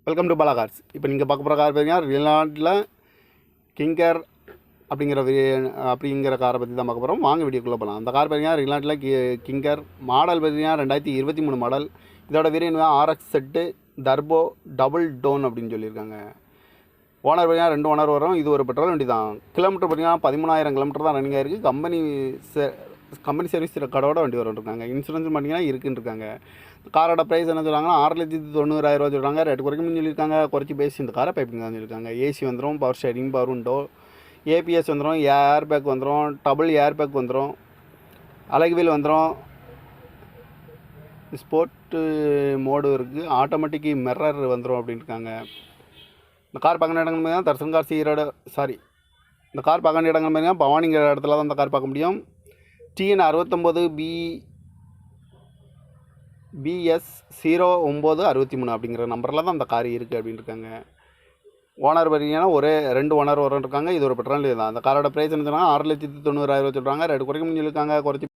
Welcome to Bala cars. இப்போ நீங்கள் பார்க்க போகிற கார் பார்த்தீங்கன்னா ரிலாண்டில் கிங்கர் அப்படிங்கிற காரை பற்றி தான் பார்க்க போகிறோம். வாங்க வீடியோக்குள்ளே போகலாம். அந்த கார் பார்த்தீங்கன்னா ரிலாண்டில் கிங்கர் மாடல் பார்த்தீங்கன்னா 2023 மாடல். இதோட வேரியன்ட் ஆர்எக்ஸ் செட்டு டர்போ டபுள் டோன் அப்படின்னு சொல்லியிருக்காங்க. ஓனர் பார்த்தீங்கன்னா 2 ஓனர் வரும். இது ஒரு பெட்ரோல் வண்டி தான். கிலோமீட்டர் பார்த்தீங்கன்னா 13,000 கிலோமீட்டர் தான் ரன்னிங் ஆகிருக்கு. கம்பெனி சர்வீஸ் ரெக்கார்டோட வண்டி வரட்டுருக்காங்க. இன்சூரன்ஸ் பார்த்தீங்கன்னா இருக்குன்னு இருக்காங்க. காரோட ப்ரைஸ் என்ன சொல்கிறாங்கன்னா 6,90,000 சொல்கிறாங்க. ரேட்டு குறைக்கும்னு சொல்லியிருக்காங்க. குறைச்சி பேசி இந்த காரை பைப்பிங் தான் சொல்லியிருக்காங்க. ஏசி வந்துடும், power steering, power window, ABS வந்துடும், ஏர் பேக் வந்துடும், டபுள் ஏர் பேக் வந்துடும், அழகு வீல் வந்துடும், ஸ்போர்ட்டு மோடு இருக்குது, ஆட்டோமேட்டிக் மிரர் வந்துடும் அப்படின்னு இருக்காங்க. இந்த கார் பார்க்க இடங்கள் தான் தர்சன் கார் ஈரோடு இந்த கார் பார்க்க இடங்கள் பார்த்தீங்கன்னா பவானிங்கிற இடத்துல தான் இந்த கார் பார்க்க முடியும். டிஎன் 69 BS 0963 அப்படிங்கிற நம்பரில் தான் அந்த கார் இருக்குது அப்படின்னு இருக்காங்க. ஓனர் பார்த்தீங்கன்னா 2 ஓனர் வரும் இருக்காங்க. இது ஒரு பெட்ரோல் தான். அந்த காரோட ப்ரைஸ் என்ன சொன்னால் 6,90,000 சொல்கிறாங்க. ரேட்டு குறைக்க முடிஞ்சிருக்காங்க. குறைச்சி